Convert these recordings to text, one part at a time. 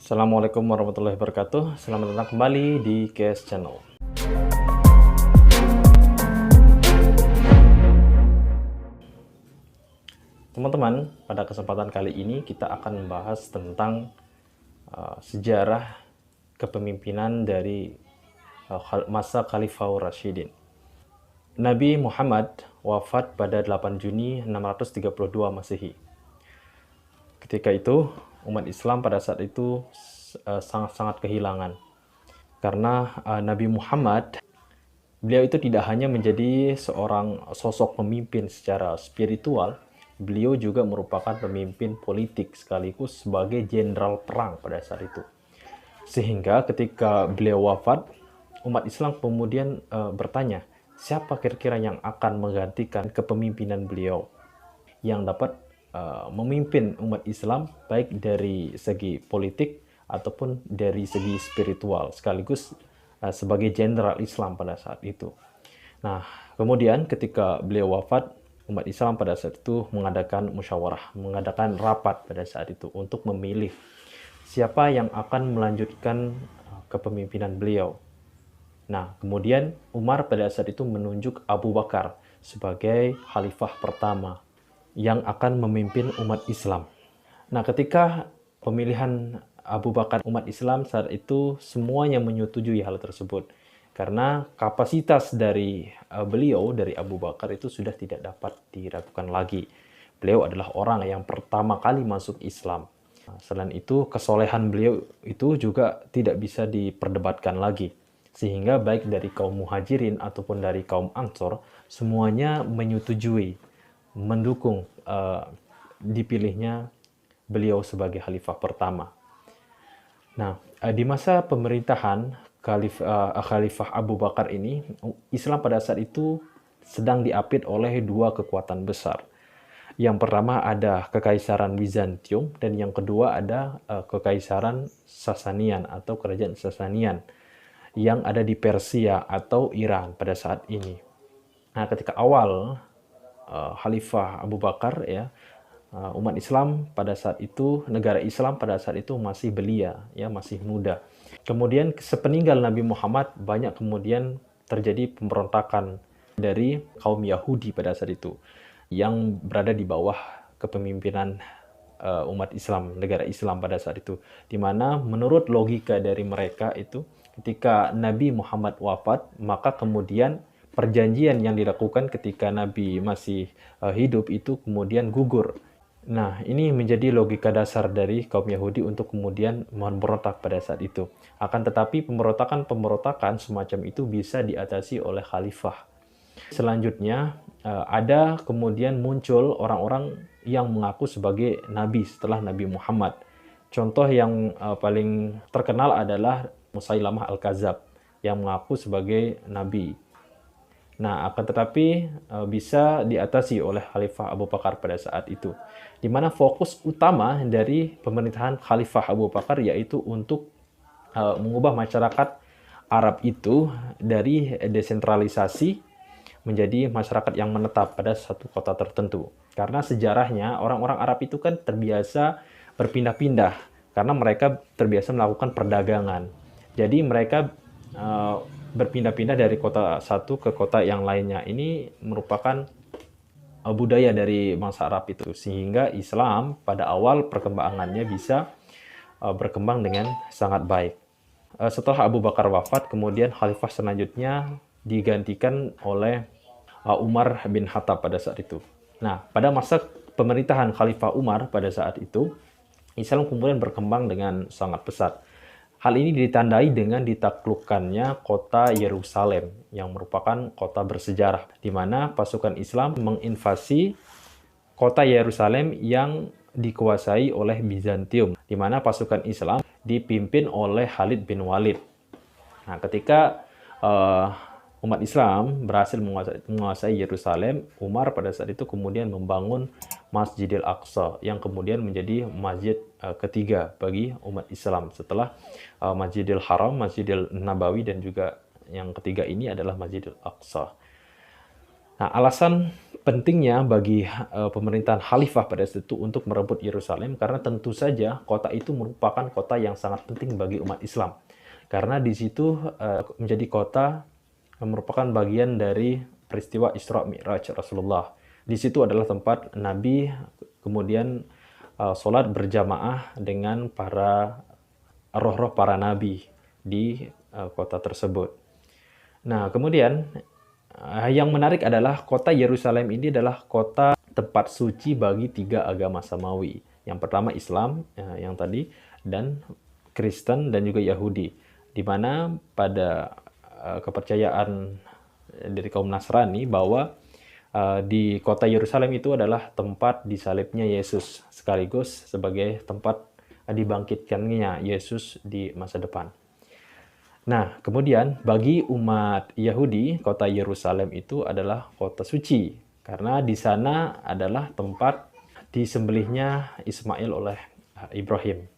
Assalamualaikum warahmatullahi wabarakatuh. Selamat datang kembali di KS Channel. Teman-teman, pada kesempatan kali ini kita akan membahas tentang sejarah kepemimpinan dari masa Khalifaur Rasyidin. Nabi Muhammad wafat pada 8 Juni 632 Masehi. Ketika itu, umat Islam pada saat itu sangat-sangat kehilangan. Karena Nabi Muhammad, beliau itu tidak hanya menjadi seorang sosok pemimpin secara spiritual, beliau juga merupakan pemimpin politik sekaligus sebagai jenderal perang pada saat itu. Sehingga ketika beliau wafat, umat Islam kemudian bertanya, siapa kira-kira yang akan menggantikan kepemimpinan beliau yang dapat memimpin umat Islam baik dari segi politik ataupun dari segi spiritual sekaligus sebagai jenderal Islam pada saat itu. Nah, kemudian ketika beliau wafat, umat Islam pada saat itu mengadakan musyawarah, mengadakan rapat pada saat itu untuk memilih siapa yang akan melanjutkan kepemimpinan beliau. Nah, kemudian Umar pada saat itu menunjuk Abu Bakar sebagai khalifah pertama yang akan memimpin umat Islam. Nah, ketika pemilihan Abu Bakar umat Islam saat itu semuanya menyetujui hal tersebut. Karena kapasitas dari beliau, dari Abu Bakar itu sudah tidak dapat diragukan lagi. Beliau adalah orang yang pertama kali masuk Islam. Selain itu, kesolehan beliau itu juga tidak bisa diperdebatkan lagi. Sehingga baik dari kaum muhajirin ataupun dari kaum ansor, semuanya menyetujui, mendukung dipilihnya beliau sebagai khalifah pertama. Nah, di masa pemerintahan Khalifah Abu Bakar ini, Islam pada saat itu sedang diapit oleh dua kekuatan besar. Yang pertama ada Kekaisaran Bizantium dan yang kedua ada Kekaisaran Sasanian atau Kerajaan Sasanian yang ada di Persia atau Iran pada saat ini. Nah, ketika awal Khalifah Abu Bakar ya, umat Islam pada saat itu, negara Islam pada saat itu masih belia, ya masih muda. Kemudian sepeninggal Nabi Muhammad banyak kemudian terjadi pemberontakan dari kaum Yahudi pada saat itu yang berada di bawah kepemimpinan umat Islam, negara Islam pada saat itu. Di mana menurut logika dari mereka itu ketika Nabi Muhammad wafat, maka kemudian perjanjian yang dilakukan ketika Nabi masih hidup itu kemudian gugur. Nah, ini menjadi logika dasar dari kaum Yahudi untuk kemudian memberontak pada saat itu. Akan tetapi pemberontakan semacam itu bisa diatasi oleh khalifah. Selanjutnya, ada kemudian muncul orang-orang yang mengaku sebagai nabi setelah Nabi Muhammad. Contoh yang paling terkenal adalah Musailamah Al-Kadzab yang mengaku sebagai nabi. Nah, akan tetapi bisa diatasi oleh Khalifah Abu Bakar pada saat itu. Di mana fokus utama dari pemerintahan Khalifah Abu Bakar yaitu untuk mengubah masyarakat Arab itu dari desentralisasi menjadi masyarakat yang menetap pada satu kota tertentu. Karena sejarahnya orang-orang Arab itu kan terbiasa berpindah-pindah karena mereka terbiasa melakukan perdagangan. Jadi mereka berpindah-pindah dari kota satu ke kota yang lainnya. Ini merupakan budaya dari bangsa Arab itu. Sehingga Islam pada awal perkembangannya bisa berkembang dengan sangat baik. Setelah Abu Bakar wafat, kemudian khalifah selanjutnya digantikan oleh Umar bin Khattab pada saat itu. Nah, pada masa pemerintahan Khalifah Umar pada saat itu, Islam kemudian berkembang dengan sangat pesat. Hal ini ditandai dengan ditaklukkannya kota Yerusalem yang merupakan kota bersejarah, di mana pasukan Islam menginvasi kota Yerusalem yang dikuasai oleh Bizantium, di mana pasukan Islam dipimpin oleh Khalid bin Walid. Nah, ketika umat Islam berhasil menguasai Yerusalem, Umar pada saat itu kemudian membangun Masjidil Aqsa yang kemudian menjadi masjid ketiga bagi umat Islam setelah Masjidil Haram, Masjidil Nabawi dan juga yang ketiga ini adalah Masjidil Aqsa. Nah, alasan pentingnya bagi pemerintahan khalifah pada saat itu untuk merebut Yerusalem, karena tentu saja kota itu merupakan kota yang sangat penting bagi umat Islam. Karena di situ menjadi kota yang merupakan bagian dari peristiwa Isra Mi'raj Rasulullah. Di situ adalah tempat Nabi kemudian sholat berjamaah dengan para roh-roh para nabi di kota tersebut. Nah, kemudian yang menarik adalah kota Yerusalem ini adalah kota tempat suci bagi 3 agama samawi. Yang pertama Islam, yang tadi, dan Kristen dan juga Yahudi. Di mana pada kepercayaan dari kaum Nasrani bahwa di kota Yerusalem itu adalah tempat disalibnya Yesus, sekaligus sebagai tempat dibangkitkannya Yesus di masa depan. Nah, kemudian bagi umat Yahudi, kota Yerusalem itu adalah kota suci, karena di sana adalah tempat disembelihnya Ismail oleh Ibrahim.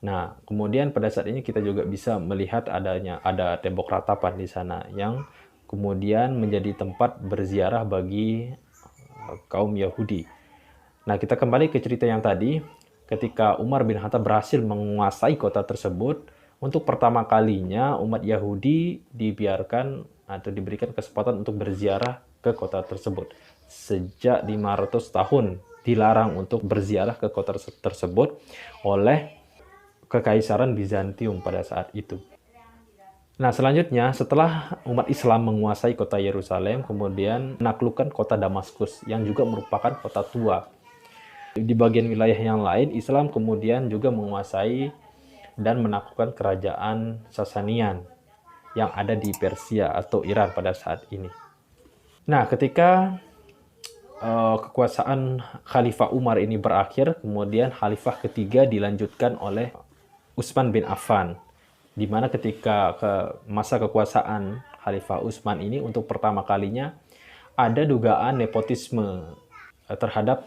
Nah, kemudian pada saat ini kita juga bisa melihat ada tembok ratapan di sana yang kemudian menjadi tempat berziarah bagi kaum Yahudi. Nah, kita kembali ke cerita yang tadi, ketika Umar bin Khattab berhasil menguasai kota tersebut, untuk pertama kalinya umat Yahudi dibiarkan atau diberikan kesempatan untuk berziarah ke kota tersebut. Sejak 500 tahun dilarang untuk berziarah ke kota tersebut oleh Kekaisaran Bizantium pada saat itu. Nah, selanjutnya setelah umat Islam menguasai kota Yerusalem, kemudian menaklukkan kota Damaskus yang juga merupakan kota tua. Di bagian wilayah yang lain, Islam kemudian juga menguasai dan menaklukkan kerajaan Sasanian yang ada di Persia atau Iran pada saat ini. Nah, ketika kekuasaan Khalifah Umar ini berakhir, kemudian Khalifah ketiga dilanjutkan oleh Utsman bin Affan, di mana ketika masa kekuasaan Khalifah Utsman ini untuk pertama kalinya ada dugaan nepotisme terhadap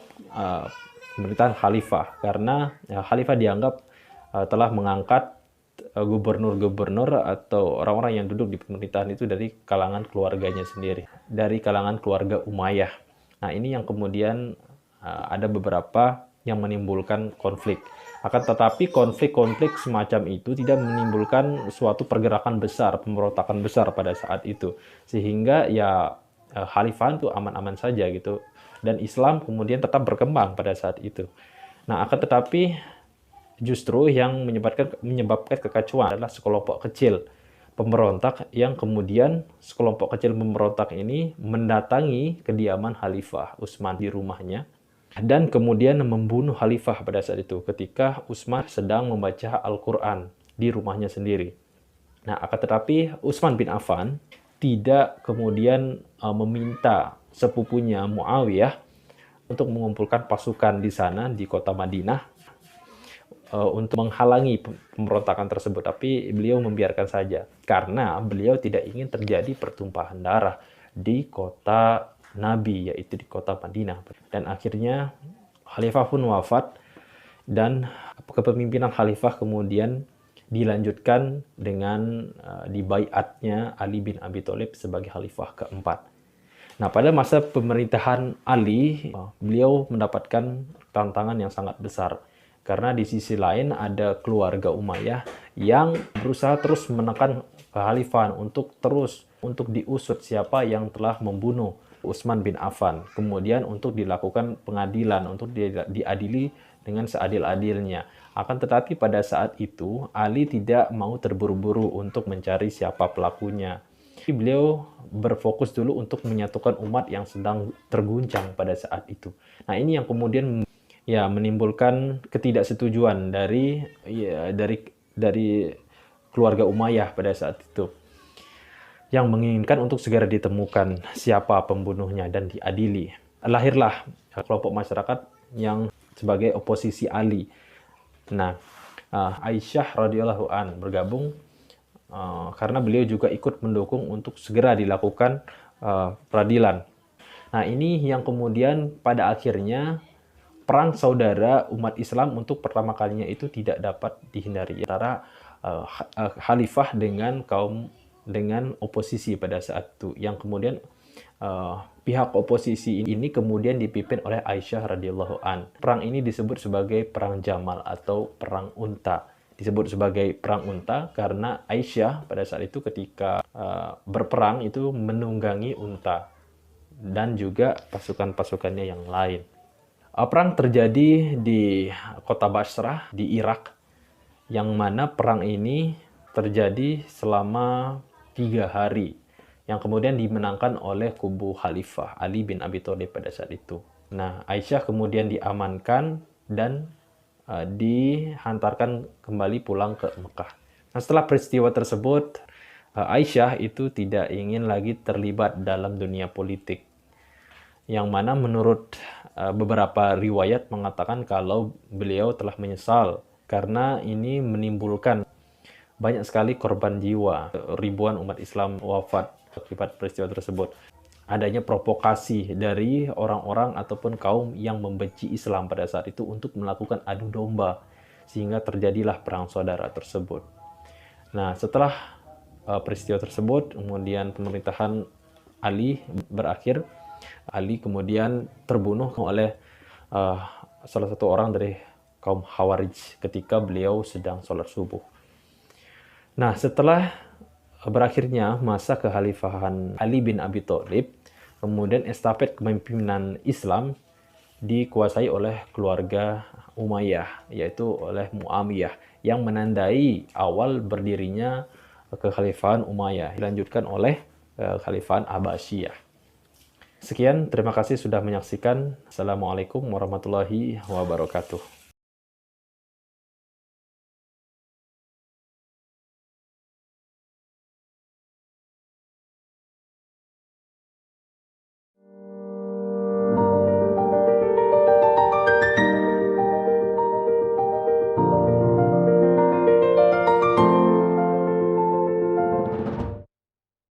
pemerintahan Khalifah, karena Khalifah dianggap telah mengangkat gubernur-gubernur atau orang-orang yang duduk di pemerintahan itu dari kalangan keluarganya sendiri, dari kalangan keluarga Umayyah. Nah, ini yang kemudian ada beberapa yang menimbulkan konflik. Akan tetapi konflik-konflik semacam itu tidak menimbulkan suatu pergerakan besar, pemberontakan besar pada saat itu. Sehingga ya khalifah itu aman-aman saja gitu. Dan Islam kemudian tetap berkembang pada saat itu. Nah, akan tetapi justru yang menyebabkan kekacauan adalah sekelompok kecil pemberontak yang kemudian sekelompok kecil pemberontak ini mendatangi kediaman Khalifah Utsman di rumahnya dan kemudian membunuh Khalifah pada saat itu ketika Utsman sedang membaca Al-Quran di rumahnya sendiri. Nah, akan tetapi Utsman bin Affan tidak kemudian meminta sepupunya Muawiyah untuk mengumpulkan pasukan di sana di kota Madinah untuk menghalangi pemberontakan tersebut, tapi beliau membiarkan saja karena beliau tidak ingin terjadi pertumpahan darah di kota Nabi, yaitu di kota Madinah. Dan akhirnya Khalifah pun wafat dan kepemimpinan Khalifah kemudian dilanjutkan dengan dibaiatnya Ali bin Abi Thalib sebagai Khalifah keempat. Nah, pada masa pemerintahan Ali, beliau mendapatkan tantangan yang sangat besar. Karena di sisi lain ada keluarga Umayyah yang berusaha terus menekan kekhalifahan untuk diusut siapa yang telah membunuh Utsman bin Affan. Kemudian untuk dilakukan pengadilan, untuk diadili dengan seadil-adilnya. Akan tetapi pada saat itu Ali tidak mau terburu-buru untuk mencari siapa pelakunya. Beliau berfokus dulu untuk menyatukan umat yang sedang terguncang pada saat itu. Nah, ini yang kemudian menimbulkan ketidaksetujuan dari keluarga Umayyah pada saat itu, yang menginginkan untuk segera ditemukan siapa pembunuhnya dan diadili. Lahirlah kelompok masyarakat yang sebagai oposisi Ali. Nah, Aisyah radhiyallahu an bergabung karena beliau juga ikut mendukung untuk segera dilakukan peradilan. Nah, ini yang kemudian pada akhirnya perang saudara umat Islam untuk pertama kalinya itu tidak dapat dihindari antara khalifah dengan oposisi pada saat itu, yang kemudian pihak oposisi ini kemudian dipimpin oleh Aisyah radhiyallahu an. Perang ini disebut sebagai perang Jamal atau perang unta. Disebut sebagai perang unta karena Aisyah pada saat itu ketika berperang itu menunggangi unta dan juga pasukan-pasukannya yang lain. Perang terjadi di kota Basrah di Irak, yang mana perang ini terjadi selama 3 hari, yang kemudian dimenangkan oleh kubu Khalifah Ali bin Abi Thalib pada saat itu. Nah, Aisyah kemudian diamankan dan dihantarkan kembali pulang ke Mekah. Nah, setelah peristiwa tersebut, Aisyah itu tidak ingin lagi terlibat dalam dunia politik, yang mana menurut beberapa riwayat mengatakan kalau beliau telah menyesal karena ini menimbulkan banyak sekali korban jiwa, ribuan umat Islam wafat akibat peristiwa tersebut. Adanya provokasi dari orang-orang ataupun kaum yang membenci Islam pada saat itu untuk melakukan adu domba, sehingga terjadilah perang saudara tersebut. Nah, setelah peristiwa tersebut, kemudian pemerintahan Ali berakhir. Ali kemudian terbunuh oleh salah satu orang dari kaum Khawarij ketika beliau sedang sholat subuh. Nah, setelah berakhirnya masa kekhalifahan Ali bin Abi Thalib, kemudian estafet kepemimpinan Islam dikuasai oleh keluarga Umayyah, yaitu oleh Muawiyah, yang menandai awal berdirinya kekhalifahan Umayyah, dilanjutkan oleh kekhalifahan Abbasiyah. Sekian, terima kasih sudah menyaksikan. Assalamualaikum warahmatullahi wabarakatuh.